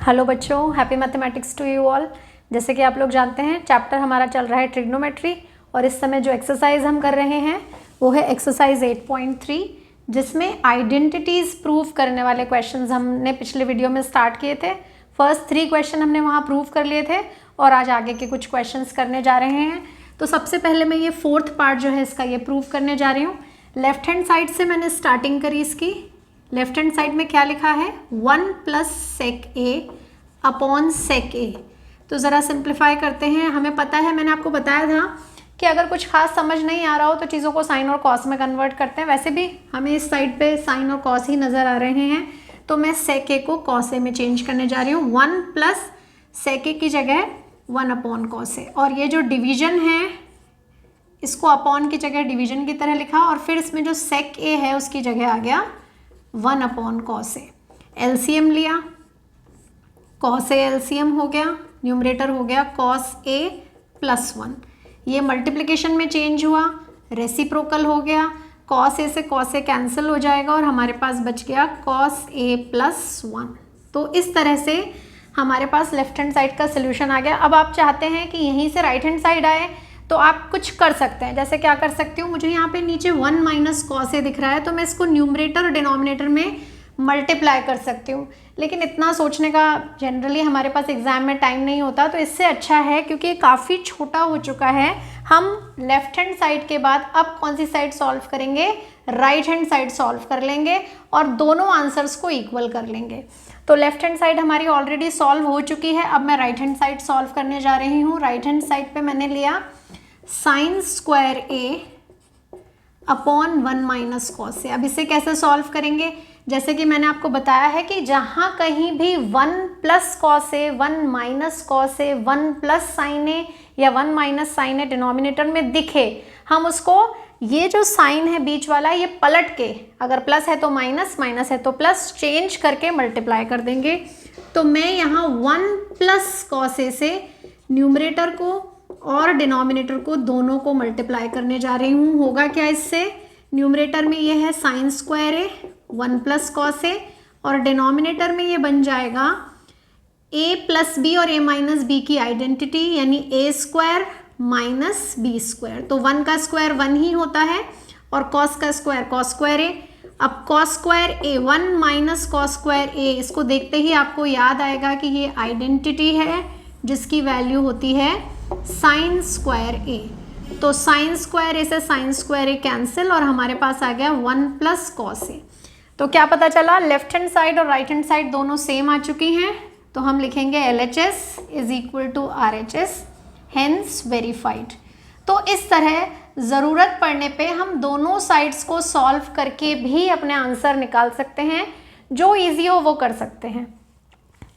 Hello बच्चों, happy mathematics to you all. जैसे कि आप लोग जानते हैं चैप्टर हमारा चल रहा है ट्रिग्नोमेट्री और इस समय जो एक्सरसाइज हम कर रहे हैं वो है एक्सरसाइज 8.3 जिसमें आइडेंटिटीज़ प्रूव करने वाले क्वेश्चंस हमने पिछले वीडियो में स्टार्ट किए थे। फर्स्ट 3 क्वेश्चन हमने वहाँ प्रूव कर लिए थे और आज आगे के कुछ क्वेश्चंस करने जा रहे हैं। तो सबसे पहले मैं ये 4th पार्ट जो है इसका ये प्रूव करने जा रही हूँ। लेफ्ट हैंड साइड से मैंने स्टार्टिंग करी इसकी। लेफ्ट हैंड साइड में क्या लिखा है 1 प्लस सेक ए अपॉन सेक ए। तो ज़रा सिंप्लीफाई करते हैं। हमें पता है, मैंने आपको बताया था कि अगर कुछ खास समझ नहीं आ रहा हो तो चीज़ों को साइन और कॉस में कन्वर्ट करते हैं। वैसे भी हमें इस साइड पे साइन और कॉस ही नज़र आ रहे हैं, तो मैं सेक ए को कॉस ए में चेंज करने जा रही हूँ। 1 प्लस सेक ए की जगह 1 अपॉन कॉस ए, और ये जो डिवीजन है इसको अपॉन की जगह डिवीजन की तरह लिखा और फिर इसमें जो सेक ए है उसकी जगह आ गया 1 अपॉन कॉस ए। एलसीएम लिया, कॉस ए एलसीएम हो गया, न्यूमरेटर हो गया कॉस ए प्लस 1। ये मल्टीप्लिकेशन में चेंज हुआ, रेसिप्रोकल हो गया, कॉस ए से कॉस ए कैंसिल हो जाएगा और हमारे पास बच गया कॉस ए प्लस 1। तो इस तरह से हमारे पास लेफ्ट हैंड साइड का सोल्यूशन आ गया। अब आप चाहते हैं कि यहीं से राइट हैंड साइड आए तो आप कुछ कर सकते हैं। जैसे क्या कर सकती हूँ, मुझे यहाँ पे नीचे 1 माइनस कॉस ए दिख रहा है तो मैं इसको न्यूमरेटर और डिनोमिनेटर में मल्टीप्लाई कर सकती हूँ, लेकिन इतना सोचने का जनरली हमारे पास एग्जाम में टाइम नहीं होता। तो इससे अच्छा है, क्योंकि ये काफ़ी छोटा हो चुका है, हम लेफ्ट हैंड साइड के बाद अब कौन सी साइड सॉल्व करेंगे, राइट हैंड साइड सॉल्व कर लेंगे और दोनों आंसर्स को इक्वल कर लेंगे। तो लेफ्ट हैंड साइड हमारी ऑलरेडी सॉल्व हो चुकी है, अब मैं राइट हैंड साइड सॉल्व करने जा रही हूँ। राइट हैंड साइड पे मैंने लिया sign square A upon 1 minus cos A. अब इसे कैसे सॉल्व करेंगे, जैसे कि मैंने आपको बताया है कि जहाँ कहीं भी 1 plus cos A, 1 minus cos A, 1 plus sine ए या 1 माइनस साइन ए डिनोमिनेटर में दिखे, हम उसको ये जो साइन है बीच वाला ये पलट के, अगर प्लस है तो माइनस, माइनस है तो प्लस, चेंज करके मल्टीप्लाई कर देंगे। तो मैं यहाँ 1 प्लस कॉस ए से न्यूमरेटर को और डिनोमिनेटर को दोनों को मल्टीप्लाई करने जा रही हूँ। होगा क्या इससे, न्यूमरेटर में ये है sine square A 1 plus cos A और डिनोमिनेटर में ये बन जाएगा a प्लस बी और a माइनस बी की आइडेंटिटी, यानी a square minus B square. तो 1 का स्क्वायर 1 ही होता है और कॉस का स्क्वायर कॉस स्क्वायर ए। अब cos square A 1 minus cos square ए, इसको देखते ही आपको याद आएगा कि ये आइडेंटिटी है जिसकी वैल्यू होती है साइन स्क्वायर ए। तो साइन स्क्वायर ए से साइन स्क्वायर ए कैंसिल और हमारे पास आ गया 1 प्लस कॉस ए। तो क्या पता चला, लेफ्ट हैंड साइड और राइट हैंड साइड दोनों सेम आ चुकी हैं। तो हम लिखेंगे LHS is equal to RHS, hence verified. तो इस तरह ज़रूरत पड़ने पे हम दोनों साइड्स को सॉल्व करके भी अपने आंसर निकाल सकते हैं। जो इजी हो वो कर सकते हैं।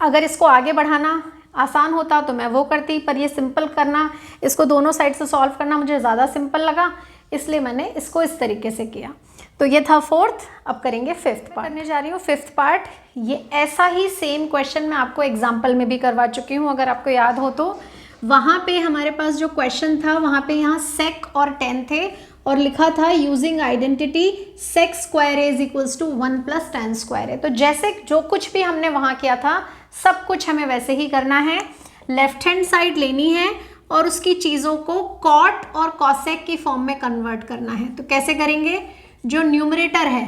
अगर इसको आगे बढ़ाना आसान होता तो मैं वो करती, पर ये सिंपल करना, इसको दोनों साइड से सॉल्व करना मुझे ज़्यादा सिंपल लगा, इसलिए मैंने इसको इस तरीके से किया। तो ये था 4th। अब करेंगे 5th पार्ट। करने जा रही हूँ 5th पार्ट। ये ऐसा ही सेम क्वेश्चन मैं आपको एग्जाम्पल में भी करवा चुकी हूँ, अगर आपको याद हो तो। वहाँ पे हमारे पास जो क्वेश्चन था वहाँ पे यहाँ सेक और टेन थे और लिखा था using identity sec square A is equals to 1 plus ten square A. तो जैसे जो कुछ भी हमने वहाँ किया था सब कुछ हमें वैसे ही करना है। लेफ्ट हैंड साइड लेनी है और उसकी चीज़ों को कॉट और कॉसेक की फॉर्म में कन्वर्ट करना है। तो कैसे करेंगे, जो न्यूमरेटर है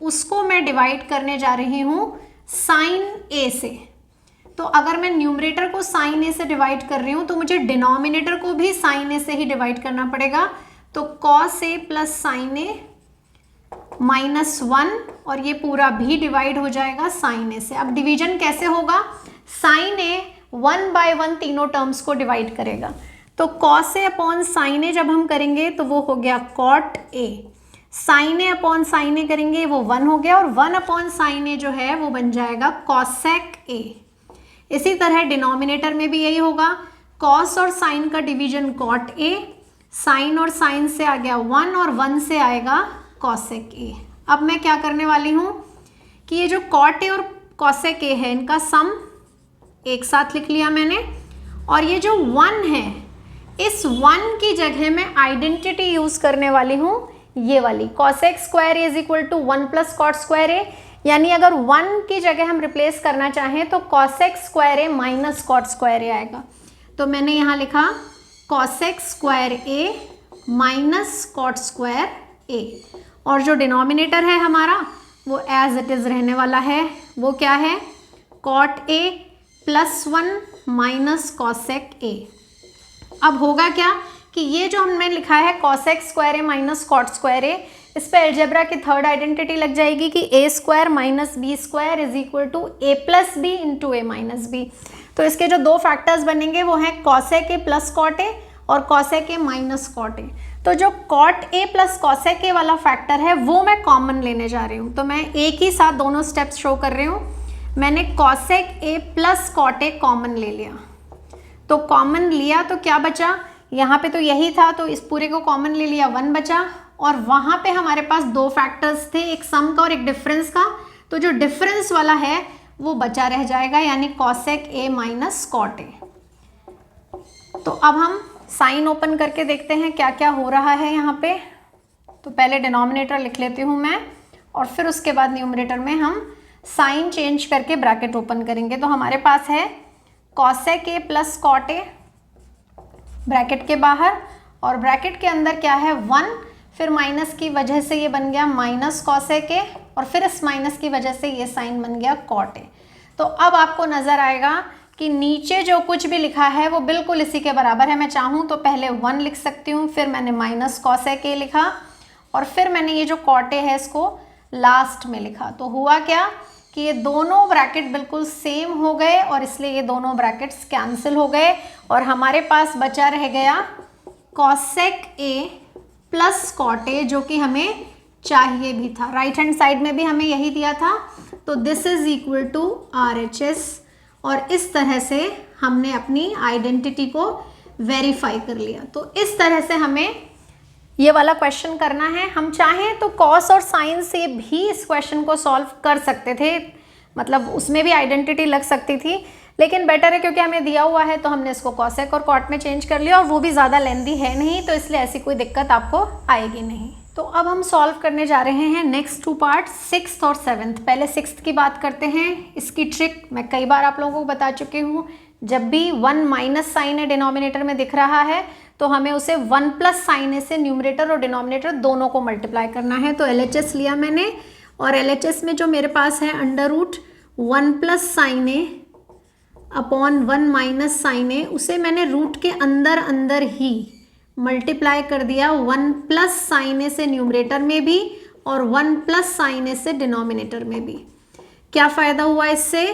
उसको मैं डिवाइड करने जा रही हूँ साइन ए से। तो अगर मैं न्यूमरेटर को साइन ए से डिवाइड कर रही हूँ तो मुझे डिनोमिनेटर को भी साइन ए से ही डिवाइड करना पड़ेगा। तो कॉस ए प्लस साइन ए माइनस 1 और ये पूरा भी डिवाइड हो जाएगा साइन ए से। अब डिवीजन कैसे होगा, साइन ए 1 बाय 1 तीनों टर्म्स को डिवाइड करेगा। तो cos A upon sine A जब हम करेंगे तो वो हो गया cot A, sine A upon sine A करेंगे वो 1 हो गया और 1 अपॉन साइन ए जो है वो बन जाएगा कॉसेक ए। इसी तरह डिनोमिनेटर में भी यही होगा, कॉस और साइन का डिवीजन कॉट ए, साइन और साइन से आ गया 1 और 1 से आएगा कॉसेक ए। अब मैं क्या करने वाली हूँ कि ये जो कॉट ए और कॉसेक ए है इनका सम एक साथ लिख लिया मैंने, और ये जो 1 है इस 1 की जगह मैं आइडेंटिटी यूज करने वाली हूँ ये वाली, cosec square is equal to 1 plus cot square A. यानी अगर 1 की जगह हम रिप्लेस करना चाहें तो cosec square A minus cot square ए आएगा। तो मैंने यहाँ लिखा cosec square A minus cot square A, और जो डिनोमिनेटर है हमारा वो एज इट इज़ रहने वाला है। वो क्या है? Cot A plus 1 minus cosec A. अब होगा क्या कि ये जो हमने लिखा है cosec square A minus cot square A, इस पे अलजेब्रा की थर्ड आइडेंटिटी लग जाएगी कि A square minus B square is equal to A plus B into A minus B. तो इसके जो दो फैक्टर्स बनेंगे वो हैं cosec A plus cot A और cosec A minus cot A. तो जो cot A plus cosec A वाला फैक्टर है वो मैं कॉमन लेने जा रही हूँ। तो मैं एक ही साथ दोनों स्टेप्स शो कर रही हूँ। मैंने cosec A plus cot A common ले लिया, तो कॉमन लिया तो क्या बचा? यहाँ पे तो यही था, तो इस पूरे को कॉमन ले लिया, 1 बचा। और वहाँ पे हमारे पास दो फैक्टर्स थे, एक सम का और एक डिफरेंस का। तो जो डिफरेंस वाला है वो बचा रह जाएगा, यानी cosec A minus cot A. तो अब हम साइन ओपन करके देखते हैं क्या क्या हो रहा है यहाँ पे। तो पहले डिनोमिनेटर लिख लेती हूँ मैं, और फिर उसके बाद न्यूमरेटर में हम साइन चेंज करके ब्रैकेट ओपन करेंगे। तो हमारे पास है cosec A plus cot A bracket के बाहर, और ब्रैकेट के अंदर क्या है? 1, फिर माइनस की वजह से ये बन गया माइनस कॉसेक ए, और फिर इस माइनस की वजह से ये साइन बन गया कॉट ए। तो अब आपको नज़र आएगा कि नीचे जो कुछ भी लिखा है वो बिल्कुल इसी के बराबर है। मैं चाहूँ तो पहले 1 लिख सकती हूँ, फिर मैंने माइनस कॉसेक ए लिखा, और फिर मैंने ये जो कॉट ए है इसको लास्ट में लिखा। तो हुआ क्या कि ये दोनों ब्रैकेट बिल्कुल सेम हो गए, और इसलिए ये दोनों ब्रैकेट्स कैंसिल हो गए, और हमारे पास बचा रह गया cosec A plus cot A, जो कि हमें चाहिए भी था। राइट हैंड साइड में भी हमें यही दिया था। तो this is equal to RHS, और इस तरह से हमने अपनी आइडेंटिटी को वेरीफाई कर लिया। तो इस तरह से हमें ये वाला क्वेश्चन करना है। हम चाहें तो कॉस और साइन से भी इस क्वेश्चन को सॉल्व कर सकते थे, मतलब उसमें भी आइडेंटिटी लग सकती थी, लेकिन बेटर है क्योंकि हमें दिया हुआ है तो हमने इसको कॉसेक और कॉट में चेंज कर लिया, और वो भी ज़्यादा लेंदी है नहीं, तो इसलिए ऐसी कोई दिक्कत आपको आएगी नहीं। तो अब हम सॉल्व करने जा रहे हैं नेक्स्ट 2 पार्ट, 6th और 7th। पहले 6th की बात करते हैं। इसकी ट्रिक मैं कई बार आप लोगों को बता चुकी हूँ। जब भी 1 माइनस साइन है डिनोमिनेटर में दिख रहा है तो हमें उसे 1 प्लस साइन है से न्यूमरेटर और डिनोमिनेटर दोनों को मल्टीप्लाई करना है। तो LHS लिया मैंने, और LHS में जो मेरे पास है under root 1 plus sine A upon 1 minus sign ए, उसे मैंने रूट के अंदर अंदर ही मल्टीप्लाई कर दिया 1 प्लस साइन ए से न्यूमरेटर में भी और 1 प्लस साइन ए से डिनोमिनेटर में भी। क्या फ़ायदा हुआ इससे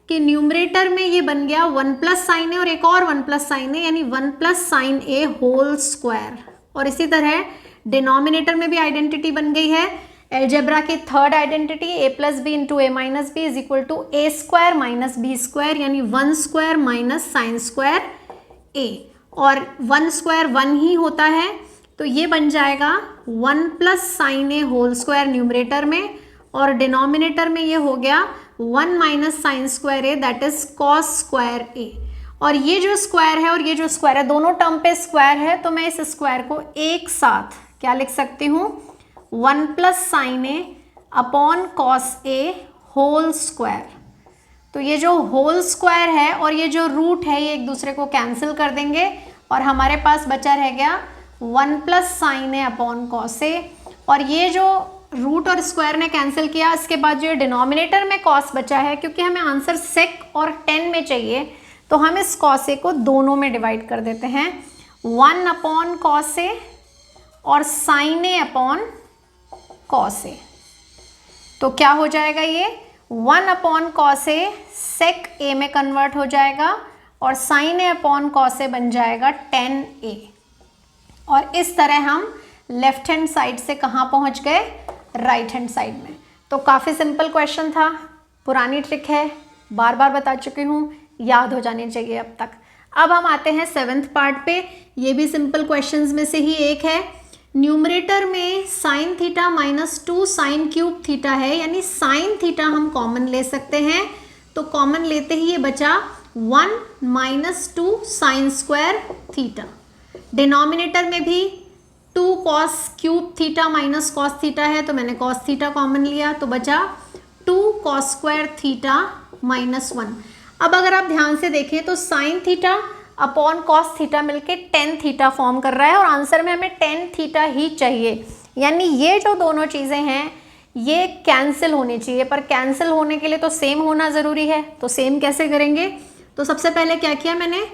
कि न्यूमरेटर में ये बन गया 1 प्लस साइन ए और एक और 1 प्लस साइन ए, यानी 1 plus sine A whole square. और इसी तरह डिनोमिनेटर में भी आइडेंटिटी बन गई है एल्जेब्रा की third identity, A plus B into A minus B is equal to A square minus B square, यानी 1 square minus sine square A, और 1 स्क्वायर 1 ही होता है, तो ये बन जाएगा 1 plus sine A whole square numerator में, और डिनोमिनेटर में ये हो गया 1 minus sine square A, that is cos square A. और ये जो स्क्वायर है और ये जो स्क्वायर है दोनों टर्म पे स्क्वायर है, तो मैं इस स्क्वायर को एक साथ क्या लिख सकती हूँ, 1 plus sine A upon cos A whole square. तो ये जो होल स्क्वायर है और ये जो रूट है ये एक दूसरे को कैंसिल कर देंगे, और हमारे पास बचा रह गया 1 plus sine A upon cos A, और ये जो रूट और स्क्वायर ने कैंसिल किया, इसके बाद जो डिनोमिनेटर में कॉस बचा है, क्योंकि हमें आंसर सेक और 10 में चाहिए, तो हम इस कॉस ए को दोनों में डिवाइड कर देते हैं, 1 अपॉन कॉस ए और sign A upon cos A. तो क्या हो जाएगा, ये 1 अपॉन कॉस ए सेक ए में कन्वर्ट हो जाएगा, और sign A upon cos A बन जाएगा 10a। और इस तरह हम लेफ्ट हैंड साइड से कहाँ पहुँच गए, राइट हैंड साइड में। तो काफ़ी सिंपल क्वेश्चन था, पुरानी ट्रिक है, बार बार बता चुकी हूँ, याद हो जानी चाहिए अब तक। अब हम आते हैं 7th पार्ट पे। ये भी सिंपल क्वेश्चंस में से ही एक है। न्यूमरेटर में sine theta minus 2 sine cube theta है, यानी साइन थीटा हम कॉमन ले सकते हैं, तो कॉमन लेते ही ये बचा 1 minus 2 sine square theta. Denominator में भी 2 cos cube theta minus cos theta है, तो मैंने कॉस थीटा कॉमन लिया, तो बचा 2 cos स्क्वायर थीटा -1। अब अगर आप ध्यान से देखें तो sine theta upon cos theta मिलके टेन थीटा फॉर्म कर रहा है और आंसर में हमें टेन थीटा ही चाहिए, यानी ये जो दोनों चीज़ें हैं ये कैंसिल होनी चाहिए, पर कैंसिल होने के लिए तो सेम होना ज़रूरी है। तो सेम कैसे करेंगे? तो सबसे पहले क्या किया मैंने,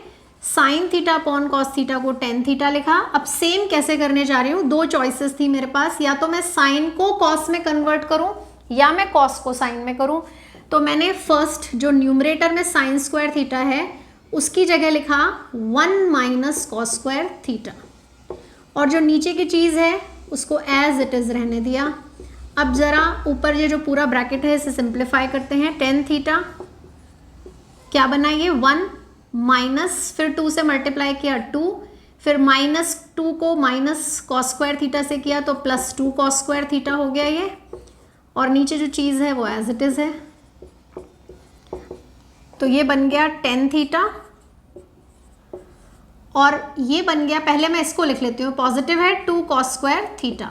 sine theta upon cos theta को टेन थीटा लिखा। अब सेम कैसे करने जा रही हूँ, दो चॉइसेस थी मेरे पास, या तो मैं साइन को कॉस में कन्वर्ट करूँ या मैं कॉस को साइन में करूँ। तो मैंने फर्स्ट जो न्यूमरेटर में साइन स्क्वायर थीटा है उसकी जगह लिखा 1 माइनस कॉस स्क्वायर थीटा, और जो नीचे की चीज़ है उसको एज इट इज़ रहने दिया। अब ज़रा ऊपर ये जो पूरा ब्रैकेट है इसे सिंप्लीफाई करते हैं। टेन थीटा क्या बना ये 1 माइनस, फिर 2 से मल्टीप्लाई किया 2, फिर -2 को माइनस कॉस स्क्वायर थीटा से किया तो +2 कॉस स्क्वायर थीटा हो गया ये, और नीचे जो चीज़ है वो एज इट इज़ है। तो ये बन गया टेन थीटा, और ये बन गया, पहले मैं इसको लिख लेती हूँ, पॉजिटिव है 2 कॉस स्क्वायर थीटा,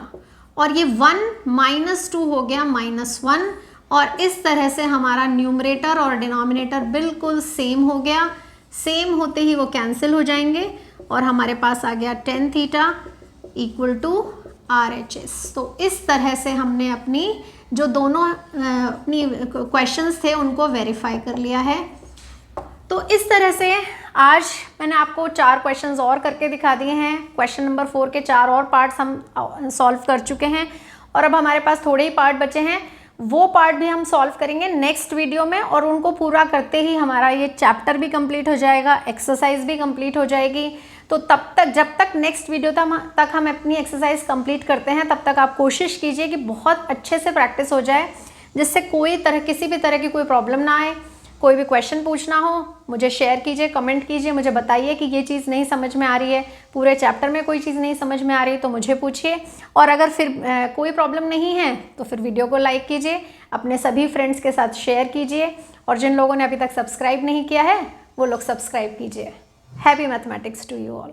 और ये 1 -2 हो गया -1, और इस तरह से हमारा न्यूमरेटर और डिनोमिनेटर बिल्कुल सेम हो गया। सेम होते ही वो कैंसिल हो जाएंगे और हमारे पास आ गया tan theta equal to RHS। तो इस तरह से हमने अपनी जो दोनों अपनी क्वेश्चंस थे उनको वेरीफाई कर लिया है। तो इस तरह से आज मैंने आपको 4 क्वेश्चंस और करके दिखा दिए हैं। क्वेश्चन नंबर 4 के 4 और पार्ट्स हम सॉल्व कर चुके हैं, और अब हमारे पास थोड़े ही पार्ट बचे हैं, वो पार्ट भी हम सॉल्व करेंगे नेक्स्ट वीडियो में, और उनको पूरा करते ही हमारा ये चैप्टर भी कंप्लीट हो जाएगा, एक्सरसाइज भी कंप्लीट हो जाएगी। तो तब तक, जब तक नेक्स्ट वीडियो तक हम अपनी एक्सरसाइज कंप्लीट करते हैं, तब तक आप कोशिश कीजिए कि बहुत अच्छे से प्रैक्टिस हो जाए, जिससे किसी भी तरह की कोई प्रॉब्लम ना आए। कोई भी क्वेश्चन पूछना हो मुझे शेयर कीजिए, कमेंट कीजिए, मुझे बताइए कि ये चीज़ नहीं समझ में आ रही है, पूरे चैप्टर में कोई चीज़ नहीं समझ में आ रही है तो मुझे पूछिए। और अगर फिर कोई प्रॉब्लम नहीं है तो फिर वीडियो को लाइक कीजिए, अपने सभी फ्रेंड्स के साथ शेयर कीजिए, और जिन लोगों ने अभी तक सब्सक्राइब नहीं किया है वो लोग सब्सक्राइब कीजिए। Happy mathematics to you all.